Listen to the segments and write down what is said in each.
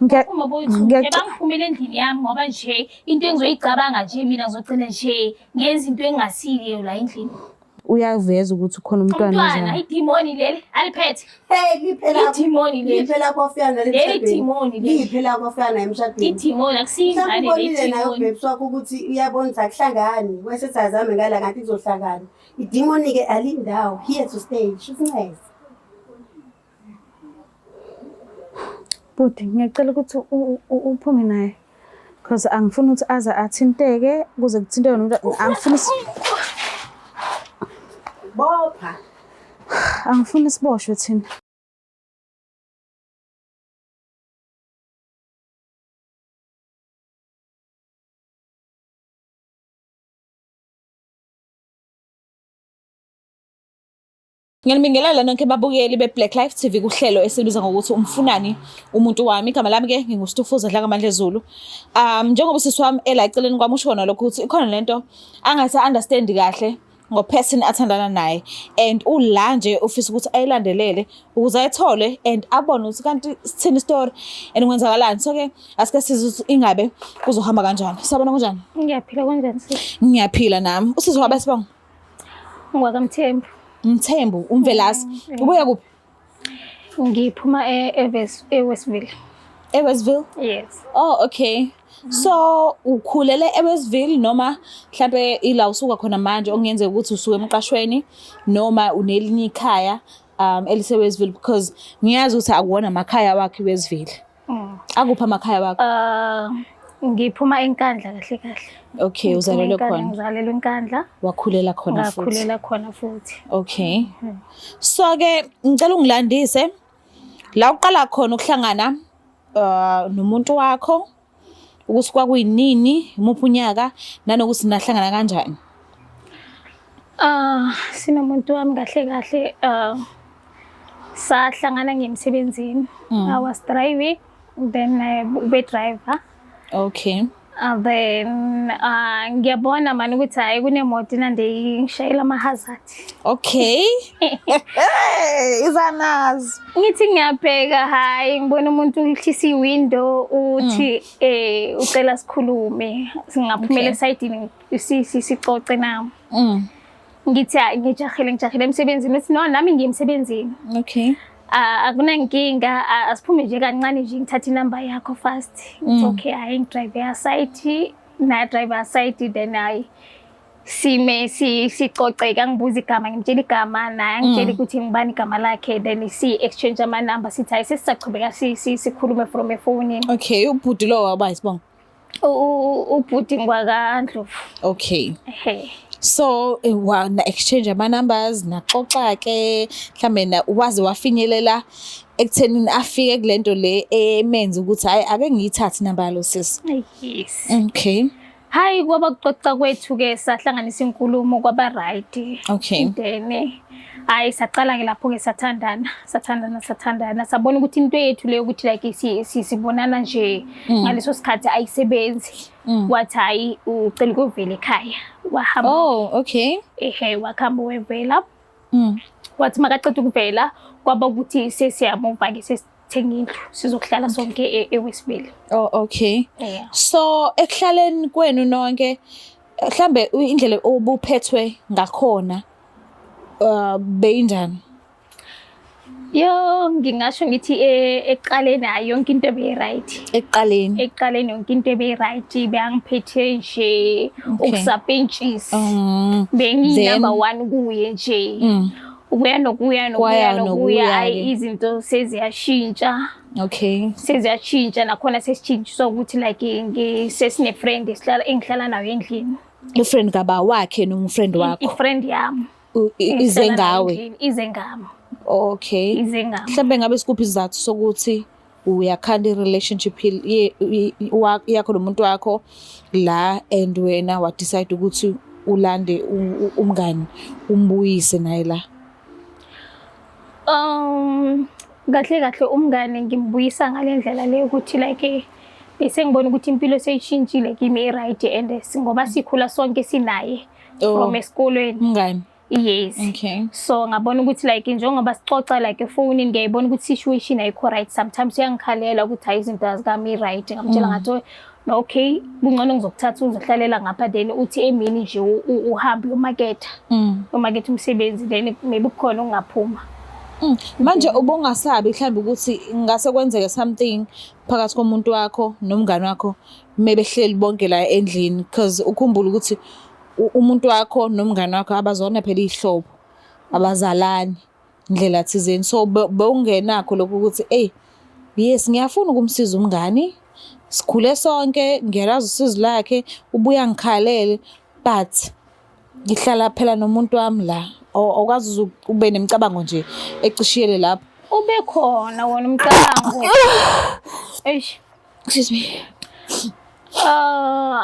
Uma bangiphumela endlini yami ngoba nje into engizoyicabanga nje mina ngizogcina nje ngenza into engasiyo la endlini. Uyaveza ukuthi ukhona umntwana idimoni leli aliphethe. Liphela idimoni leli. Liphela kofana leli idimoni leli. Liphela kofana emshadweni. Idimoni akusingane leli idimoni. Nayo bebs wakho ukuthi uyabona akuhlangani wese sazame ngala ngathi izohlangana. Idimoni ke alindawo here to stay. Shufumeza. Bhuti ngiyacela ukuthi uphume naye because angifuni ukuthi aze athinteke kuze kuthinteke nomuntu angifuni Bopha. Angifuni siboshwe thina. Ngiyanibingelela nonke babukeli be-Black Life TV kuhlelo esilubiza ngokuthi umfunani umuntu wami. Igama lami ke nginguStufuza Dlakamandla Zulu. Njengoba usisi wami ela eceleni kwami usho khona lokho ukuthi ikhona lento angathi understand kahle ngo-person athandana naye and ula nje ufisa ukuthi ayilandelele ukuze ayithole and abone ukuthi kanti sithini story and kwenzakalani. So ke asike sizwe ingabe kuzohamba kanjani. Sabona kanjani? Ngiyaphila kanjani sis? Ngiyaphila nami. Usisi wabe sibonga. Ngwakamthembu. Mthembu umvelasi. Ubuya kuphi? Ngiphuma eWestville. eWestville? Yes. Oh okay. So ukhulele eWestville noma mhlambe ila usuka khona manje ongenzeka ukuthi usuke emqashweni noma unelinye ikhaya eliseWestville because ngiyazi ukuthi akuwona amakhaya wakhe eWestville. Akuphi amakhaya wakho? Ngiphuma eNkandla kahle kahle. Okay, uzalelwe khona. Ngizalelwe eNkandla. Wakhulela khona futhi. Ngakhulela khona futhi. Okay. So ke ngicela ungilandise la uqala khona ukuhlangana nomuntu wakho ukuthi kwakuyinini umuphi unyaka nanokuthi nahlangana kanjani. Sinomuntu wami kahle kahle sahlangana ngemsebenzini. I was driving then ube driver. Okay. Then ngiyabona manje ukuthi hayi kunemoto nande ngishayela ama-hazard. Okay. Izanazi. Ngithi ngiyabheka hayi ngibona umuntu uhlisa iwindow uthi ucela sikhulume singaphumela esayidini sicoce nami. Ngithi ngijahile emsebenzini uthi no nami ngiyemsebenzini. Okay. Akunankinga asiphume nje kancane nje ngithatha inamba yakho fast. It's okay hayi ngidrive site na driver site then hayi sicoce kangibuza igama ngimtshela igama naye ngitshela ukuthi ngibani igama lakhe then exchange ama number sithi hayi sesisaqhubeka sikhulume from a phone. Okay, ubhuti lo waba isibonga. Ubhuti ngwakaNdlovu. Okay. So na exchange ama numbers naxoxa ke mhlambe waze wafinyelela ekuthenini afike kulento le emenza ukuthi hayi ake ngiyithathe inamba yalo sis. Yes. Okay. Hayi kwaba kuxoxa kwethu ke sahlanganisa inkulumo kwaba right. Okay. Then hayi saqala ke lapho ke sathandana sabona ukuthi into yethu leyo ukuthi like sibonana nje ngaleso sikhathi ayisebenzi. Wathi hayi ucela ukuvela ekhaya wahamba. Oh okay. Wakhamba wevela. Wathi makaqeda ukuvela kwaba ukuthi sesiyamova ke sesithenga indlu sizokuhlala sonke eWestville. Oh okay. Yeah. So ekuhlaleni kwenu nonke mhlambe indlela obuphethwe ngakhona beyinjani? Yo ngingasho ngithi eqaleni hayi yonke into ebe right. Eqaleni yonke into ebe right beyangiphethe nje ukusapentshisa. Bengi number 1 kuye nje. Ukuya nokuya hayi izinto seziyashintsha. Okay. Seziyashintsha nakhona sesichintshiswa ukuthi like sesine friend engihlala nayo endlini. Friend kaba wakhe noma friend wakho? Friend yami. Ize ngawe. Ize ngami. Okay. Ize ngami. Mhlambe ngabe sikuphi izathu sokuthi uyakhanda i-relationship yakho nomuntu wakho la and wena wa decide ukuthi ulande umngani umbuyise naye la? Kahle umngane ngimbuyisa ngalendlela leyo ukuthi like bese ngibona ukuthi impilo seyishintshile kimi right and ngoba sikhula sonke sinaye from esikolweni. Mngani? Yes. Okay. So ngabona ukuthi like njengoba sicoca like efonini ngiyayibona ukuthi situation ayikho right. Sometimes uyangikhalela ukuthi hayi izinto azikami right. Ngamtshela ngathi no okay, kungcono ngizokuthatha uzohlalela ngapha then uthi emini nje uhambe uyomaketha. Umaketha umsebenzi then maybe kukhona ungaphuma. Manje ubongasabi mhlawumbe ukuthi ngase kwenzeke something phakathi komuntu wakho nomngane wakho maybe hleli bonke la endlini because ukhumbula ukuthi umuntu wakho nomngane wakho abazona phela ihlobo abazalani indlela thizeni so bewungenakho lokho ukuthi yes ngiyafuna ukumsiza umngani sikhule sonke ngiyalazi usizo lakhe ubuya ngikhalele but ngihlala phela nomuntu wami la okwazi ube nemicabango nje ecishiyele lapho ube khona wona umcabango excuse me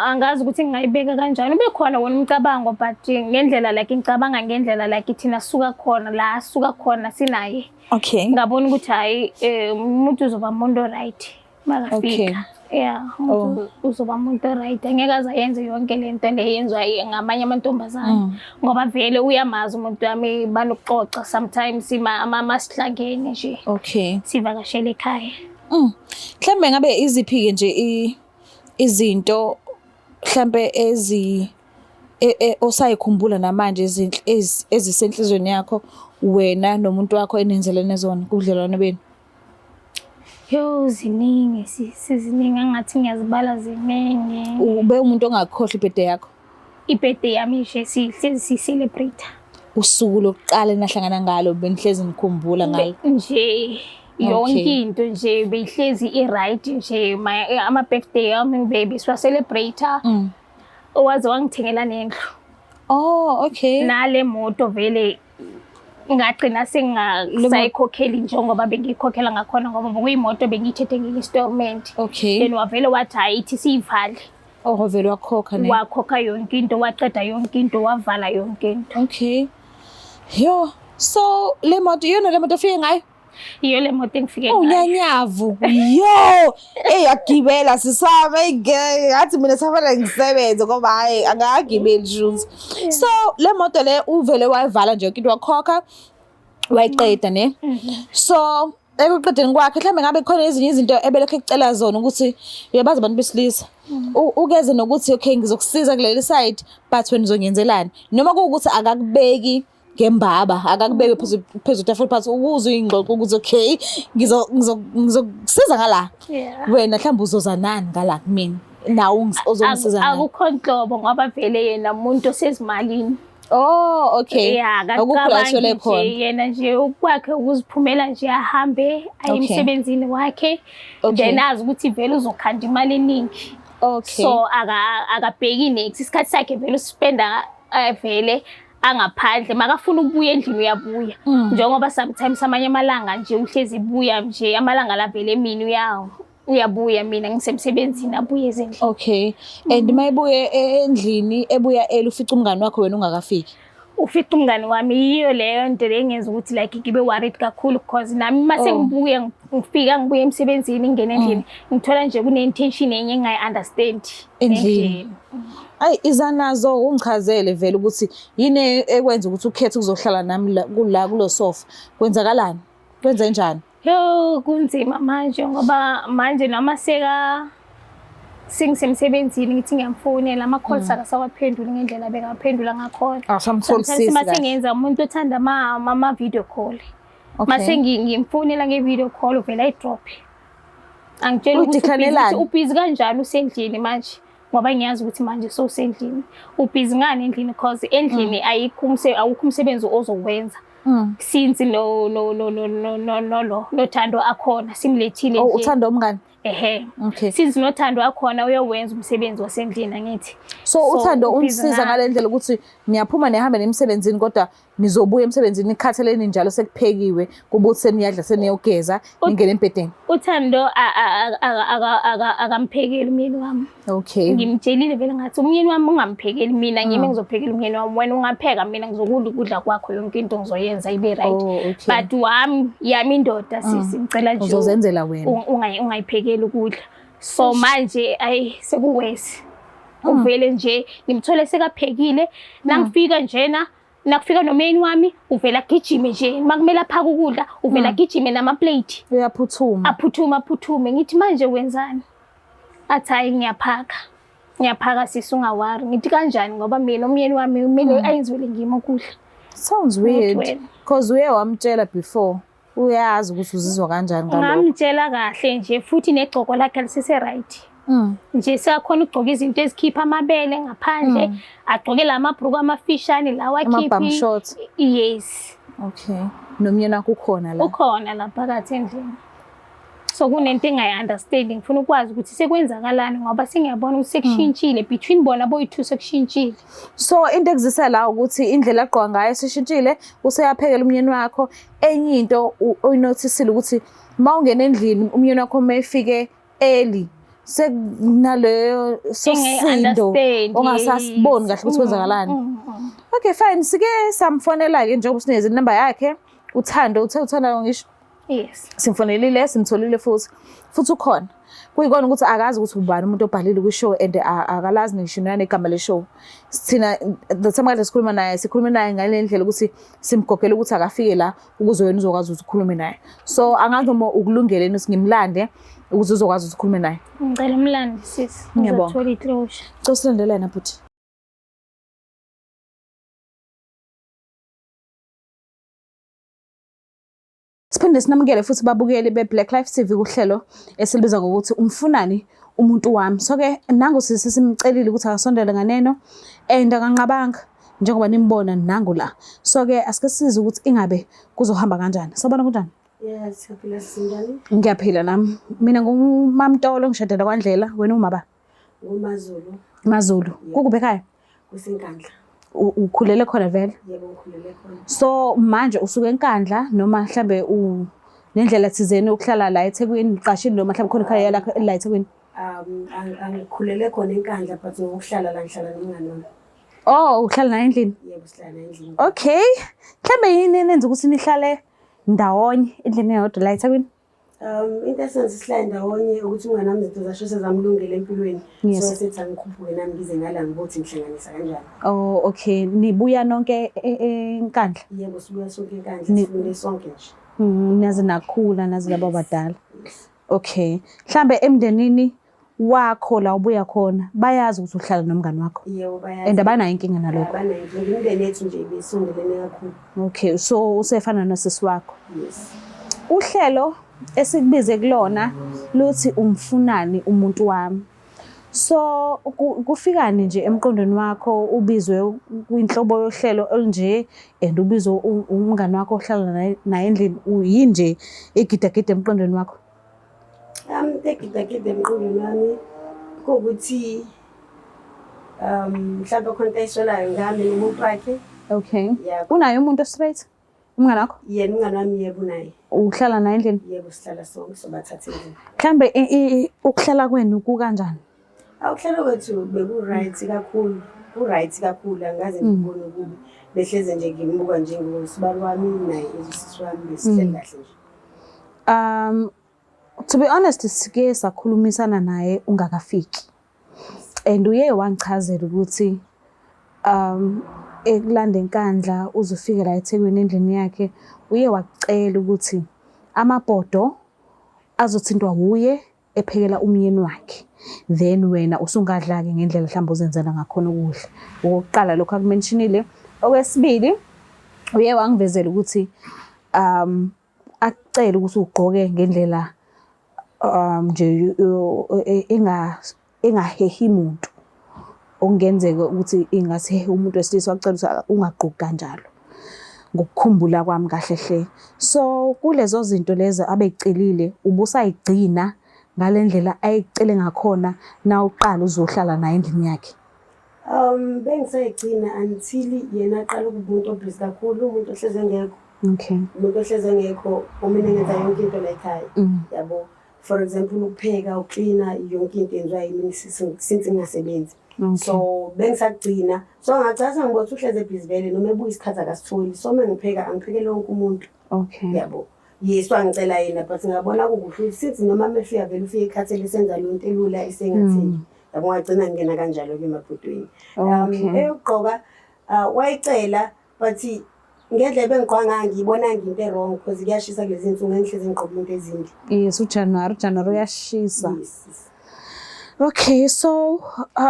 angazi ukuthi ngingayibeka kanjani ube khona wona umcabango but ngendlela like ngicabanga ngendlela like thina suka khona la suka khona sinaye okay ngabona ukuthi hayi umuntu uzoba umuntu right makafika umuntu uzoba umuntu right angeke azayenze yonke lento leyenzwa ngamanye amantombazana ngoba vele uyamazi umuntu wami banokuxoxa sometimes amasihlangene nje okay sivakashela ekhaya mhlambe ngabe iziphi ke nje izinto mhlambe osayikhumbula namanje izinto ezisenhlizweni yakho wena nomuntu wakho enenzelene zona kubudlelwane benu ziningi siziningi angathi ngiyazibala ziningi ube umuntu ongakhohlwa ibirthday yakho ibirthday yami nje sihlezi celebrate usuku lokuqala nahlangana ngalo benihlezi nikhumbula ngalo nje yonke into nje beyihlezi i-right nje ama birthday yami baby siwa celebrate owazi wangithengela nendlu okay nale moto vele ngagcina sengasayikhokheli njengoba bengikhokhela ngakhona ngoba kuyimoto bengiyithethe nge-installment okay then wavele wathi hayi ithi siyivale vele wakhokha ne wakhokha yonke into waqeda yonke into wavala yonke into okay so le moto ofike ngayo iyo le moto engifike ngayo unyanyavu agibela sisame ngathi mina safanele ngisebenze ngoba hayi angagibeli shoes so le moto le uvele wayivala nje into wakhokha wayiqeda ne so ekuqedeni kwakhe mhlambe ngabe khona ezinye izinto ebelekhe ekucela zona ukuthi uyabaza abantu besilisa ukeze nokuthi okay ngizokusiza kuleli side but wena uzongenzelani noma kuukuthi akakubeki ngembaba akakubeke phezulu tafula phansi ukuze ingxoxo ukuthi okay ngizokusiza ngala wena mhlawumbe uzoza nani ngala kumina nawe ozongisiza nani akukho nhlobo ngoba vele yena umuntu osezimalini okay akukhulathele khona yena nje ukwakhe ukuziphumela nje ahambe ayemsebenzini wakhe then azi ukuthi vele uzokhanda imali eningi so akabheki next isikhathi sakhe vele uspenda vele angaphandle makafuna ukubuya endlini uyabuya njengoba sometimes amanye amalanga nje uhlezi ibuya nje amalanga la vele emini uyabuya mina ngisemsebenzini abuye ezindlini okay and mayibuye endlini ebuya ufica umngane wakho wena ungakafiki ufica umngane wami yiyo leyo nto lengenza ukuthi like ngibe worried kakhulu because nami mase ngibuye ngifika ngibuye emsebenzini ngene endlini ngithola nje kune intention enye engayi understand endlini ayi izanazo ungichazele vele ukuthi yini ekwenza ukuthi ukhethe ukuzohlala nami kulo sofa kwenzakalani kwenze njani kunzima manje ngoba manje noma singisemsebenzini ngithi ngiyamfonela ama calls akasawaphenduli ngendlela bekaphendula ngakhona sometimes mase ngenza umuntu othanda ama video call mase ngimfonela nge-video call vele ayidrop angitshela ukuthi ubhizi kanjani usendlini manje ngoba ngiyazi ukuthi manje sowusendlini ubhizi ngani endlini because endlini awukho umsebenzi ozokwenza since nothando akhona simlethile nje uthando umngane okay since nothando akhona uyowenza umsebenzi wasendlini angithi so uthando unisiza ngalendlela ukuthi niyaphuma nehambe nemsebenzini kodwa nizobuya emsebenzini nikhathaleni njalo sekuphekiwe kubuthi seniyadla seniyogeza ningene embedeni uthando akamphekeli umyeni wami okay ngimtshelile vele ngathi umyeni wami ungamphekeli mina ngime ngizophekela umyeni wami wena ungapheka mina ngizokudla ukudla kwakho yonke into ngizoyenza ibe right but yami indoda sisicela nje uzozenzela wena ungayiphekeli ukudla so manje sekuwesi uvele nje ngimthole sekaphekile nangifika njena nakufika nomyeni wami uvela gijime nje makumele aphaka ukudla uvela gijime nama-plate Uyaphuthuma. aphuthume ngithi manje wenzani athi hayi ngiyaphaka sisi ungawari ngithi kanjani ngoba mina umyeni wami kumele ayenziwele ngimi ukudla. Sounds weird Ngotwele. because uye wamtshela before uyazi ukuthi uzizwa kanjani ngalokho. Ngamtshela kahle nje futhi negcoko lakhe lisese-right nje siyakhona ukugcoka izinto ezikhipha amabele ngaphandle agcoke lamabhruku amafishane lawa Ama-bum shorts. yes Okay. Nomyeni wakho ukhona la. ukhona la phakathi endlini. So kunento engayi-understandi ngifuna ukwazi ukuthi sekwenzakalani ngoba sengiyabona ukuthi sekushintshile between bona boyi-2 sekushintshile. So into ekuzisa la ukuthi indlela agqoka ngayo seshintshile useyaphekela umyeni wakho. Enye into oyinotisile ukuthi mawungena endlini umyeni wakho mayefike early sekunaleyo sosindo ongasasiboni kahle ukuthi kwenzakalani. Okay fine sike samfonela ke njengoba sinikeze inamba yakhe uThando uthanda ngisho. Yes. Simfonelile simtholile futhi ukhona. Kuyikona ukuthi akazi ukuthi ubani umuntu obhalile kwi-show and akalazi ngisho negama le-show. Sithina the time kade sikhuluma naye ngale ndlela ukuthi simgogele ukuthi akafike la ukuze wena uzokwazi ukuthi ukhulume naye. So angazi noma ukulungele ukuthi ngimlande ukuze uzokwazi ukuthi ukhulume naye. Ngicela umlandi sisi. Ngiyabonga. Uzothola i-closure. Cosilandela yena futhi. Siphinde sinamukele futhi babukeli be-Black Life TV kuhlelo esilibiza ngokuthi umfunani umuntu wami. So ke nangu sisimcelile ukuthi akasondele nganeno and akanqabanga njengoba nimbona nangu la. So ke asike size ukuthi ingabe kuzohamba kanjani. Sabona kunjani? Yes, siyaphila sinjani? Ngiyaphila nami. Mina ngumamtolo ngishadela kwaNdlela, wena umaba? NguMazulu. Mazulu. Kukube ekhaya? KuseNkandla. Ukhulele khona vele? Yebo ngikhulele khona. So manje usuke eNkandla noma mhlambe nendlela thizeni ukuhlala la eThekwini uqashile noma mhlambe khona ekhaya lakho la eThekwini? Angikhulele khona eNkandla but ngokuhlala la ngihlala nomngane wami. Oh uhlala naye endlini? Yebo sihlala endlini. Okay. Mhlambe yini nenza ukuthi nihlale ndawonye endlini eyodwa la eThekwini? Into esenza sihlale ndawonye ukuthi umngane wami izinto zasho sezamlungela empilweni. So sethi angikhuphuke nami ngize ngala ngibothi ngihlanganisa kanjani. Oh okay. Nibuya nonke eNkandla? Yebo sibuya sonke eNkandla sifunde sonke nje. Nazi nakhula nazi laba badala. Okay. Mhlambe emndenini wakho la ubuya khona bayazi ukuthi uhlala nomngane wakho? Yebo bayazi. And abanayo inkinga nalokho? Abanayo inkinga. Imindeni yethu nje ibisondelene kakhulu. Okay. So usefana nosisi wakho? Yes. Uhlelo esikubize kulona luthi umfunani umuntu wami. So kufikani nje emqondweni wakho ubizwe kwinhlobo yohlelo olunje and ubizwe umngane wakho ohlala naye endlini uyinje egidagida emqondweni wakho? Egidagida emqondweni wami kuwukuthi mhlawumbe khona into ayisolayo ngami nomuntu wakhe. Okay. Unayo umuntu straight? Umngane wakho? Yena umngane wami yebo naye. Uhlala naye endlini? Yebo sihlala sonke sobathatha endlini. Mhlambe ukuhlala kwenu kukanjani? Ukuhlala kwethu beku-right kakhulu. Ku-right kakhulu angaze ngibone ukubi. Behleze nje ngimbuka njengosibali wami naye usisi wami besihleli kahle nje. To be honest sike sakhulumisana naye ungakafiki. And uye wangichazela ukuthi ekulanda eNkandla uzofika la eThekwini endlini yakhe uye wacela ukuthi amabhodo azothintwa uye ephekela umyeni wakhe. Then wena usungadla ke ngendlela mhlawumbe uzenzela ngakhona ukudla. Okokuqala lokho akumentionile. Okwesibili uye wangivezela ukuthi acela ukuthi ugqoke ngendlela nje engahehi umuntu. Okungenzeka ukuthi ingase umuntu wesilisa wacela ukuthi ungagqoki kanjalo. Ngokukhumbula kwami kahle hle. So kulezo zinto lezo abeyicelile ubusayigcina ngale ndlela ayicele ngakhona na uqala uzohlala naye endlini yakhe. Bengisayigcina until yena aqala ukuba obhizi kakhulu umuntu ohleze ngekho. Okay. Umuntu ohleze ngekho umina ngenza yonke into la ekhaya. Yabo. For example ukupheka, uklina yonke into enziwa yimi since ngingasebenzi. So bengisagcina. So ngachaza ngibothi uhleze busy vele noma ebuya isikhathi akasitholi. So mengipheka angiphekele wonke umuntu. Okay. Yabo. Yes wangicela yena but ngabona kukuhle sithi noma mefika vele ufike ekhathele senza lonto elula isengathi. Yabo ngagcina ngena kanjalo ke emabhodweni. Eyogqoka wayicela but ngendlela engigqoka ngayo ngiyibonanga into e-wrong because kuyashisa kulezi nsuku ngihlezi ngigqoka into ezinde. Yes, uJanuary uyashisa. Yes. Okay, so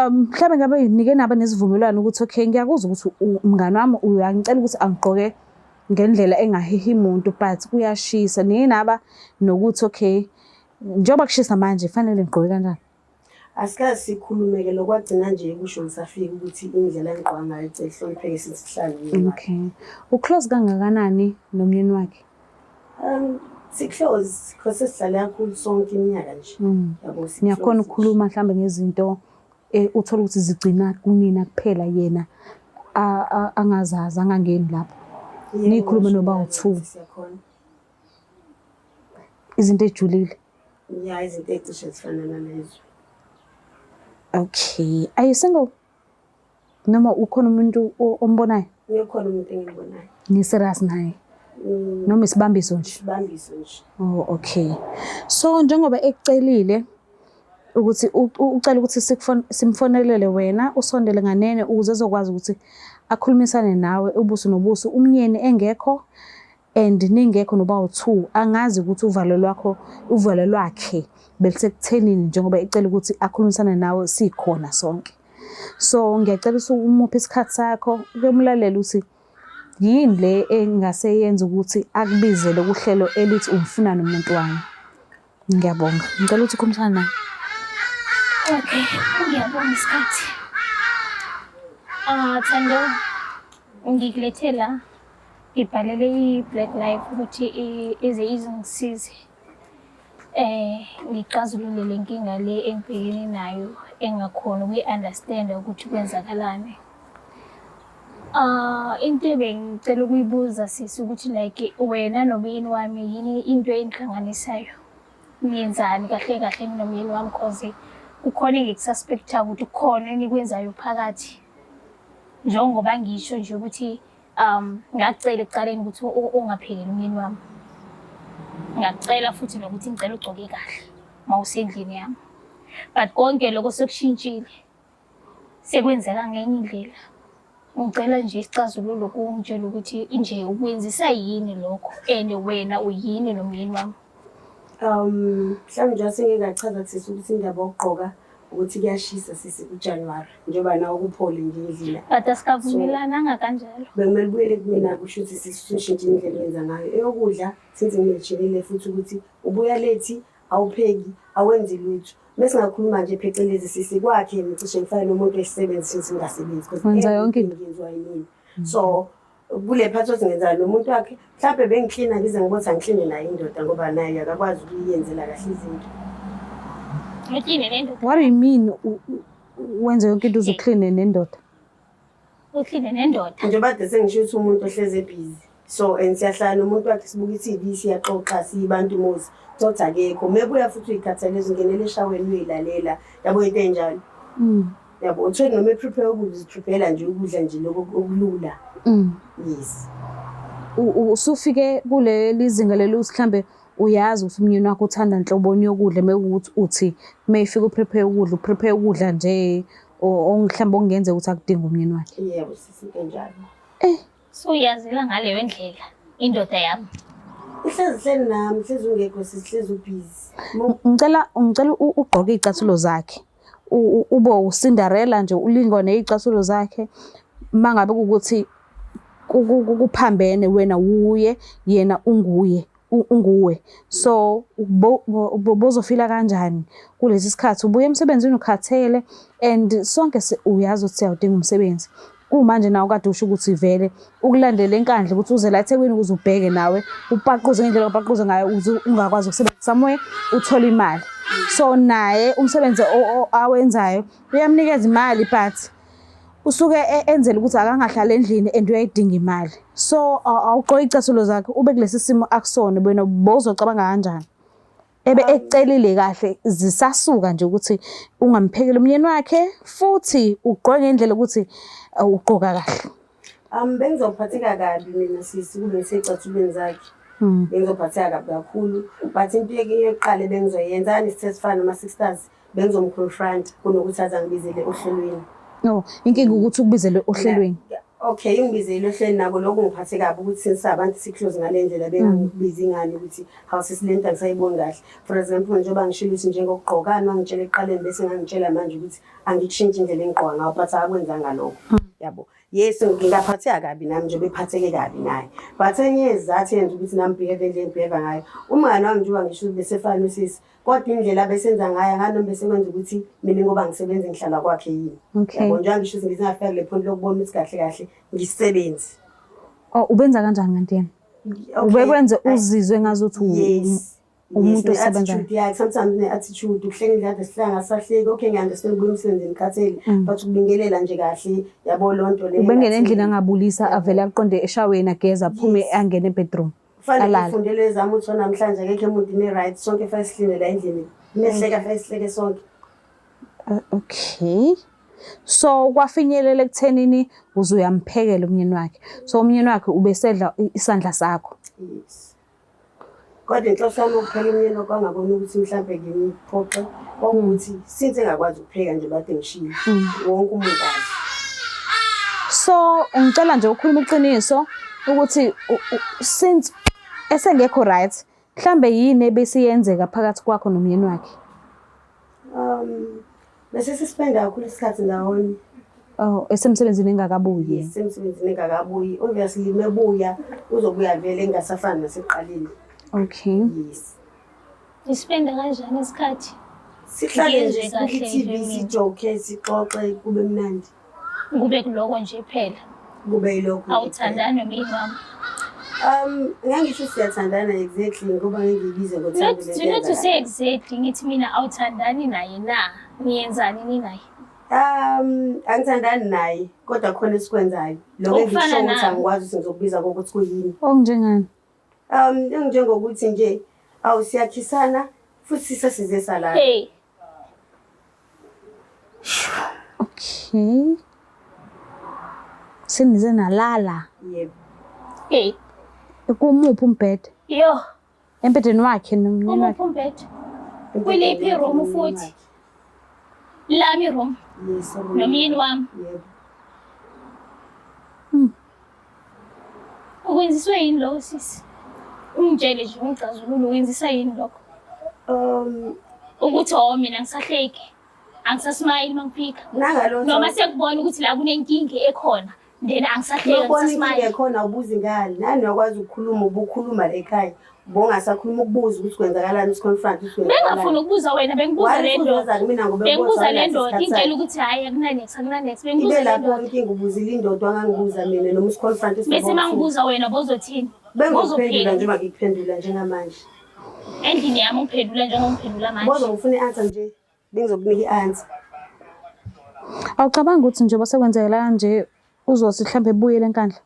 mhlawumbe ngabe nike naba nesivumelwano ukuthi okay ngiyakuzwa ukuthi umngani wami uyangicela ukuthi angigqoke ngendlela engahihi umuntu but kuyashisa. Nike naba nokuthi okay njengoba kushisa manje fanele ngigqoke kanjani? Asikaze sikhulumeke lokwagcina nje kusho ngisafika ukuthi indlela engigqoka ngayo ihlonipheke sihlale. Okay. Uclose kangakanani nomyeni wakhe? Si-close because sihlale kakhulu sonke iminyaka nje. Yabo Niyakhona ukukhuluma mhlambe ngezinto uthola ukuthi zigcina kunina kuphela yena angazazi angangeni lapho. Nikhulume noba u2. Izinto ejulile. Yeah, izinto ecishe zifana nalezo. Okay. Are you single? Noma ukhona umuntu ombonayo? Ngikhona umuntu engibonayo. Ni serious naye? Noma isibambiso nje? Isibambiso nje. Oh, okay. So njengoba ekucelile ukuthi ucela ukuthi simfonelele wena usondele nganene ukuze ezokwazi ukuthi akhulumisane nawe ubuso nobuso umnyeni engekho and ningekho noba u2 angazi ukuthi uvalo lwakhe belisekuthenini njengoba ecela ukuthi akhulumisane nawe sikhona sonke. So ngiyacela umuphe isikhathi sakho ukemlalela ukuthi yini le engase yenza ukuthi akubizele kuhlelo elithi umfuna nomuntu wami. Ngiyabonga. Ngicela ukuthi ukhulumisane naye. Okay, ngiyabonga isikhathi. Thando, ngikulethela ibhalele i-Black Life ukuthi ize izingisize. Ngixazulule le nkinga le engibhekene nayo engakhona ukuyi-understand ukuthi kwenzakalani. Into ebengicela ukuyibuza sisi ukuthi like wena nomyeni wami yini into enihlanganisayo? Niyenzani kahle kahle nomyeni wami cause kukhona engikususpecta ukuthi kukhona enikwenzayo phakathi. Njengoba ngisho nje ukuthi ngacela ekuqaleni ukuthi ungaphekeli umyeni wami. Ngacela futhi nokuthi ngicela ugcoke kahle mawusendlini yami. But konke lokho sekushintshile. Sekwenzeka ngenye indlela. Ngicela nje isixazululo ukungitshela ukuthi nje ukwenzisa yini lokho and wena uyini nomyeni wami. Mhlawumbe nje sengingachaza sisi ukuthi indaba yokugqoka ukuthi kuyashisa sisi kuJanuary njengoba nawo kuphole nje indlela. But asikavumelananga kanjalo. Bekumele ubuyele kumina kusho ukuthi sisishintshe indlela yenza ngayo. Eyokudla since ngiyetshelile futhi ukuthi ubuya late awupheki awenzi lutho. Bese ngakhuluma nje phecelezi sisi kwakhe ngicishe ngifane umuntu esisebenzi since ngingasebenzi because wenza yonke into ngiyenzwa yini. So kule phathi osingenza nomuntu wakhe mhlawumbe bengiklina ngize ngibona ngikline naye indoda ngoba naye akakwazi ukuyenzela kahle izinto. Uklina nendoda. What do you mean wenza yonke into uzukline nendoda? Uklina nendoda. Njengoba de sengisho ukuthi umuntu ohleze busy. So siyahlala nomuntu wakhe sibuka i-TV siyaxoxa sibantu muzi. Thoth akekho mebuya futhi uyikhathaleza ungenele eshaweni uyilalela yabo into enjalo. Yabo uthweni noma prepare ukudla prepare nje ukudla nje lokho okulula. Yes. Usufike kuleli zinga leli mhlambe uyazi ukuthi umyeni wakho uthanda inhloboni yokudla mekuthi uthi mayifika uprepare ukudla nje mhlambe ongenze ukuthi akudinga umyeni wakhe. Yebo sisi kanjalo. So uyazela ngaleyo ndlela indoda yami. Ihlezi nami hlezi ungekho sihlezi ubusy. Ngicela ugqoke izicathulo zakhe. Ube uCinderella nje ulingone izicathulo zakhe mangabe ukuthi kuphambene wena uye yena unguwe. So bozofila kanjani kulesi sikhathi ubuye emsebenzini ukhathele and sonke uyazi ukuthi uyadinga umsebenzi. Kumanje nawe kade usho ukuthi vele ukulandela enkandla ukuthi uze la eThekwini ukuze ubheke nawe upaquze ngendlela opaquze ngayo uze ungakwazi ukusebenza somewhere uthola imali. So naye umsebenzi awenzayo uyamnikeza imali but usuke enzela ukuthi akangahlala endlini and uyayidinga imali. So awuqoqa izicathulo zakhe ube kulesi simo akusona wena bozocabanga kanjani? Ebe ecelile kahle zisasuka nje ukuthi ungamphekeli umyeni wakhe futhi ugqoke ngendlela ukuthi ugqoka kahle. Bengizophatheka kabi mina sisi kule secathulweni zakhe. Bengizophatheka kabi kakhulu but into yokuqala bengizoyenza nisithesifana nama sisters bengizomconfront kunokuthi azangibizele ohlelweni. No, inkinga ukuthi ukubizele ohlelweni. Okay, ingibizele ehlweni nako lokho ngiphathe kabi ukuthi sinisabantu siclose ngale ndlela bengangibizi ingane ukuthi hawu sisilenta ngisayiboni kahle. For example njengoba ngishilo ukuthi njengokugqokana wangitshela eqaleni bese ngangitshela manje ukuthi angikushintshe indlela engigqoka ngayo but akwenzanga lokho. Yabo. Yes ngingaphatheka kabi nami nje bephatheke kabi naye. But enye izathu yenza ukuthi nami behave endlela engibheka ngayo. Umngane wami njengoba ngisho bese fana usisi kodwa indlela besenza ngayo ngano bese kwenza ukuthi mina ngoba ngisebenza ngihlala kwakhe yini. Yabo njengoba ngisho ukuthi ngizingafika le point lokubona ukuthi kahle kahle ngisebenzi. Oh ubenza kanjani kanti yena? Ubekwenze uzizwe ngazuthi umuntu osebenzayo. Yeah, sometimes ne-attitude ukuhleka indlela sihlanga sahleki okay ngiunderstand ukuthi umsebenzini khathele but ukubingelela nje kahle yabo lonto le. Ubengene endlini angabulisa avele aqonde eshaweni ageza aphume angene ebedroom. Kufanele ngifundele ezami ukuthi namhlanje akekho umuntu ne-right sonke fayisilile la endlini. Nehleka fayisileke sonke. Okay. So kwafinyelela ekuthenini uzuyamphekela umnyeni wakhe. So umnyeni wakhe ubesedla isandla sakho. Yes. Kodwa inhloso yami ukuphela umnyeni kwangabona ukuthi mhlambe ngimiphoqa ukuthi since engakwazi ukupheka nje bade ngishilo wonke umuntu azi. So ngicela nje ukukhuluma iqiniso ukuthi since esengekho right mhlambe yini ebesiyenzeka phakathi kwakho nomnyeni wakhe? Bese sispenda kakhulu isikhathi ndawonye. Oh esemsebenzini engakabuyi. Yes, esemsebenzini engakabuyi. Obviously mebuya uzobuya vele engasafani nasekuqaleni. Okay. Yes. Ispenda kanjani isikhathi? Sihlale nje i-TV sijoke sixoxe kube mnandi. Kube kuloko nje phela. Kube yilokho. Awuthandani nomyeni wami? Ngangisho siyathandana exactly ngoba ngiyibize ngothando lento. Not to say exactly ngithi mina awuthandani naye na. Niyenzani ni naye? Angithandani naye kodwa khona esikwenzayo. Lokho ngisho ukuthi angikwazi ukuthi ngizokubiza ngokuthi kuyini. Okunjengani? Njengokuthi nje awusiyakhisana futhi sesize salala. Hey. Okay. Senize nalala. Yebo. Hey. Kumuphi umbhede? Yo. Embhedeni wakhe nomnyeni wakhe. Kumuphi umbhede? Kuliphi room futhi? Lami room. Yes. Nomyeni wami. Yebo. Ukwenziswe yini lokho sisi? Ungitshele nje ungicazulule wenzisa yini lokho? Ukuthi mina ngisahleki. Angisasmile mangiphika. Noma sekubona ukuthi la kunenkinga ekhona. Then angisahleki ngisasmile. Ekhona ubuza ingane. Nani uyakwazi ukukhuluma ubukhuluma la ekhaya. Bongasakhuluma ukubuza ukuthi kwenzakalani usiconfront ukuthi kwenzakalani. Bengafuna ukubuza wena bengibuza le ndoda. Bengibuza le ndoda intshela ukuthi hayi akunanex akunanex bengibuza le ndoda. Lapho inkinga ubuzile indoda angangibuza mina noma usiconfront usibona. Bese mangibuza wena bozothini? Bengizophendula njengoba ngikuphendula njengamanje. Endlini yami ngiphendula njengongiphendula manje. Bozo ngifuna i-answer nje. Bengizokunika i-answer. Awucabanga ukuthi nje basekwenzekela kanje uzothi mhlambe ebuyele enkandla?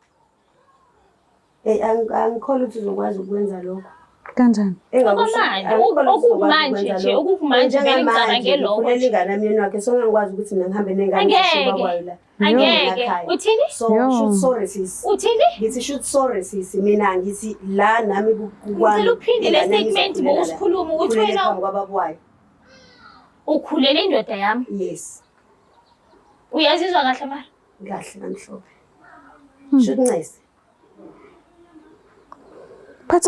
Angikholwa ukuthi uzokwazi ukwenza lokho. Kanjani? Okumanje nje okumanje vele ngicabange lokho. Kulela ingane yami wakhe so ngangikwazi ukuthi mina ngihambe nengane ngishiba kwayo la. Angeke. Uthini? So shoot sorry sis. Uthini? Ngithi shoot sorry sis mina ngithi la nami kukwami. Ngicela uphinde le statement bokusikhuluma ukuthi wena kwababwayo. Ukhulele indoda yami? Yes. Uyazizwa kahle mara? Kahle kanhlophe. Shoot nice. But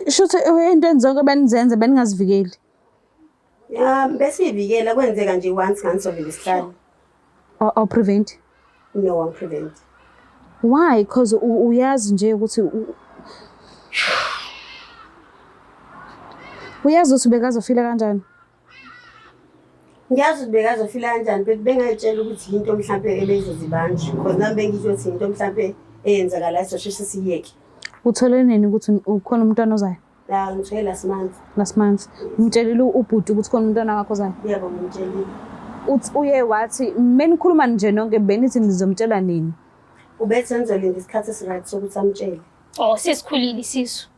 shothi into enzonke benizenze beningazivikeli. Bese ivikela kwenzeka nje once nganisovela isihlalo. Or prevent? No one prevent. Why? Because uyazi nje ukuthi uyazi ukuthi bekazofila kanjani. Ngiyazi ukuthi bekazofila kanjani but bengayitshela ukuthi into mhlambe ebezozibanje because nami bengisho ukuthi into mhlambe eyenzakala sosheshe siyeke. Uthole nini ukuthi ukhona umntwana ozayo? La ngithole last month. Last month. Umtshelile ubhuti ukuthi khona umntwana wakho ozayo? Yebo ngimtshelile. Uthi uye wathi menikhuluma nje nonke benithi nizomtshela nini? Ubethe nizolinda isikhathi esiright sokuthi amtshele. Oh sesikhulile isisu.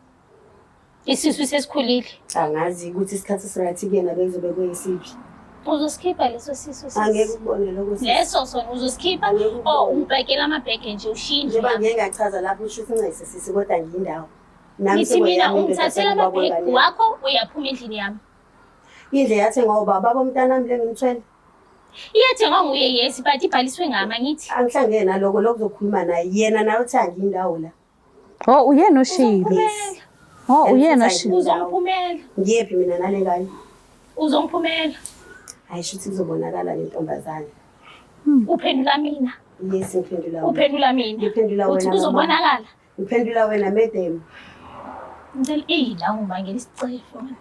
Isisu sesikhulile. Angazi ukuthi isikhathi esiright kuyena bezobe kuyisiphi. Uzoskipha leso sisu. Angeke ukubone lokho. Leso sona uzoskipha. Oh umbhekela amabheke nje ushinje. Njengoba ngeke ngachaza lapho usho ukuthi ngayise sisi kodwa ngiyindawo. Nami mina ungithathela amabheke wakho uyaphuma endlini yami. Indle yathi ngoba baba umntana wami lengimthwele. Iyathengwa nguye yes but ibhaliswe ngami angithi. Angihlangene naloko lokuzokhuluma naye yena nawe uthi angiyindawo la. Oh uyena oshilo. Oh uyena oshilo. Uzongiphumela. Ngiyephi mina nale ngane? Uzongiphumela. Hayi shuthi kuzobonakala le ntombazane. Uphendula mina. Yes ngiphendula wena. Uphendula mina. Ngiphendula wena. Uthi kuzobonakala. Ngiphendula wena madam. Ngicela la ngibangela isicefo man.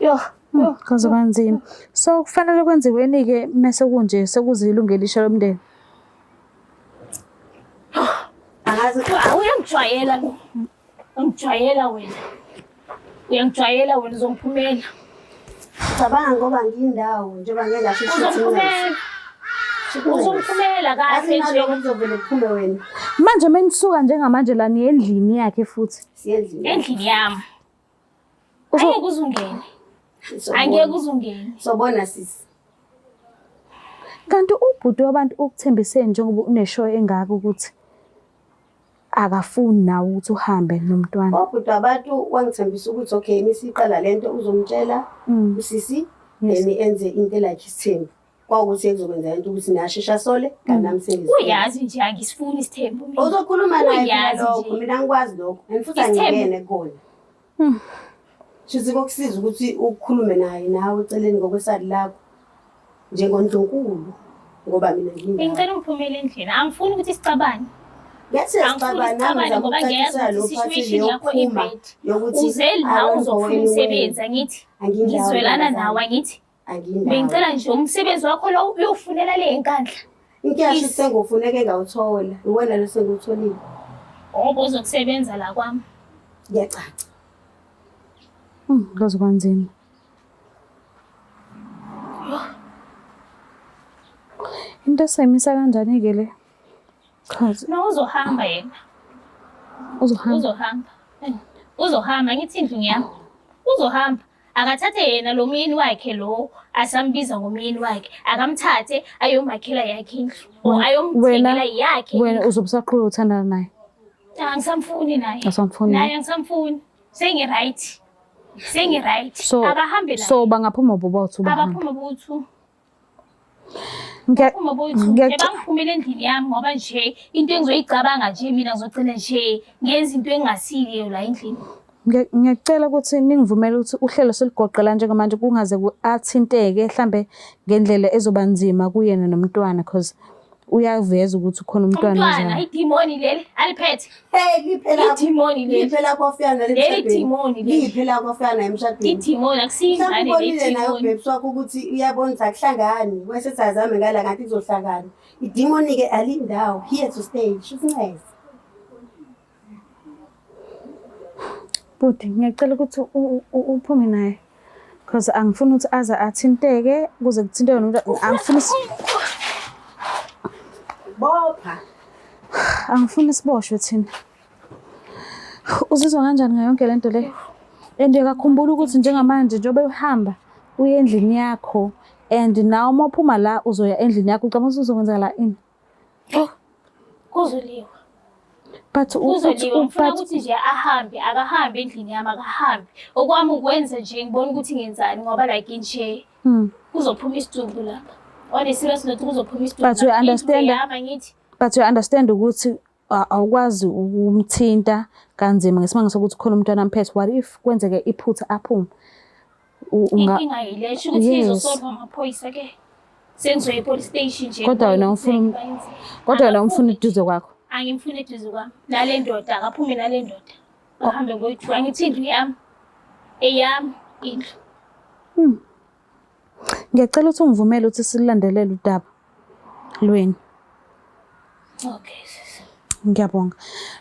Yo. Kaze kanzima. So kufanele kwenziweni ke mase kunje sekuzilungela isho lomndeni. Angazi Uyangijwayela lo. Ungijwayela wena. Uyangijwayela wena uzongiphumela. cabanga ngoba ngiyindawo njengoba ngeke ngasho Uzongiphumela. Uzongiphumela kahle nje. Lokho kuzovele kuphume wena. Manje menisuka njengamanje la niye endlini yakhe futhi. Siyendlini. Endlini yami. Angeke uzungene. Angeke uzungene. Sobona sisi. Kanti ubhuti wabantu ukuthembiseni njengoba uneshow engaka ukuthi akafuni nawe ukuthi uhambe nomntwana. Ubhuti wabantu wangithembisa ukuthi okay imisiqala lento uzomtshela usisi then enze into like isithembu. Kwawukuthi ekuzokwenza into ukuthi niyashesha sole kanti nami sengizwe. Uyazi nje angisifuni isithembu mina. Uzokhuluma naye lokho mina ngikwazi lokho and futhi angingene kona. Shuthi kokusiza ukuthi ukukhulume naye nawe uceleni ngokwesadi lakho njengondlonkulu ngoba mina ngiyindawo. Ngicela ungiphumele endlini. Angifuni ukuthi sicabane. Yathi sicabana nami ngoba ngiyazi ukuthi situation yakho ibad. Uze la uzofuna umsebenzi angithi. Ngizwelana nawe angithi. Bengicela nje umsebenzi wakho lo uyofunela le enkandla. Inkiyashi sengofuneke ngawuthola. Uwena lo sengutholile. Ngoba uzokusebenza la kwami. Ngiyacaca. Kaze kanzima. Into semisa kanjani ke le? Chaza. No uzohamba yena. Uzohamba. Uzohamba ngithi indlu ngiyami. Uzohamba. Akathathe yena lo myeni wakhe lo asambiza ngomyeni wakhe. Akamthathe ayomakhela yakhe indlu. Ayomthengela yakhe. Wena uzobusaqhubeka uthandana naye. Angisamfuni naye. Asamfuni. Naye angisamfuni. Sengiright. Sengiright. Akahambe la. So bangaphuma bobothu bahamba. Abaphuma bothu. Bangiphumela endlini yami ngoba nje into engizoyicabanga nje mina ngizocela nje ngenza into engasile la endlini. Ngiyacela ukuthi ningivumele ukuthi uhlelo seligoqela njengamanje kungaze athinteke mhlambe ngendlela ezoba nzima kuyena nomntwana because uyaveza ukuthi ukhona umntwana ozayo. Umntwana idimoni leli aliphethe. Hey liphela idimoni leli. Liphela kofiyana leli idimoni leli. Liphela kofiyana emshadweni. Idimoni akusiyingane leli idimoni. Nayo bebs wakho ukuthi uyabona akuhlangani wesethi azame ngala ngathi izohlangana. Idimoni ke alindawo here to stay. Shuthi Buti ngiyacela ukuthi uphume naye because angifuni ukuthi aza athinteke kuze kuthinte wena angifuni bopha. Angifuni siboshwe thina. Uzizwa kanjani ngayo yonke lento le? Endiyakakhumbula ukuthi njengamanje njengoba uhamba uye endlini yakho and nawe uma uphuma la uzoya endlini yakho ucabanga ukuthi uzokwenza la ini? Kuzoliwa. But uzoliwa ngifuna ukuthi nje ahambe akahambe endlini yami akahambe. Okwami ukwenza nje ngibona ukuthi ngenzani ngoba like nje kuzophuma isidubu lapha. One serious note kuzophuma isidubu. But you understand ukuthi awukwazi ukumthinta kanzima ngesimanga sokuthi khona umntwana amphethe. What if kwenzeke iphutha aphume? Inkinga yilesho ukuthi izosolwa amaphoyisa ke. Sengizoya epolice station nje. Kodwa wena ufuna iduze kwakho. Angimfuni eduze kwami. Nale ndoda akaphume nale ndoda. Ahambe ngoyithu. Angithi indlu yami. Eyami indlu. Ngiyacela ukuthi ungivumele ukuthi silandelele udaba lweni. Okay sisi. Ngiyabonga.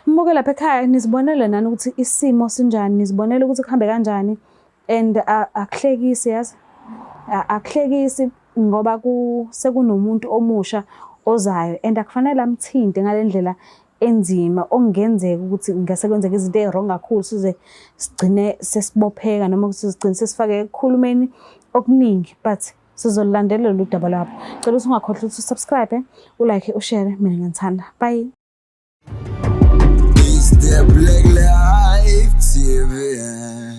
Mbuke lapha ekhaya nizibonele nani ukuthi isimo sinjani, nizibonele ukuthi kuhambe kanjani and akuhlekisi yazi. Akuhlekisi ngoba sekunomuntu omusha ozayo and akufanele amthinte ngalendlela enzima okungenzeka ukuthi ngase kwenzeka izinto ezirong kakhulu size sigcine sesibopheka noma ukuthi sigcine sesifake ekukhulumeni okuningi but sizolilandelela udaba lapho. Cela ukuthi ungakhohlwa ukuthi subscribe, ulike, ushare, mina ngiyithanda. Bye. It's the Black Life TV.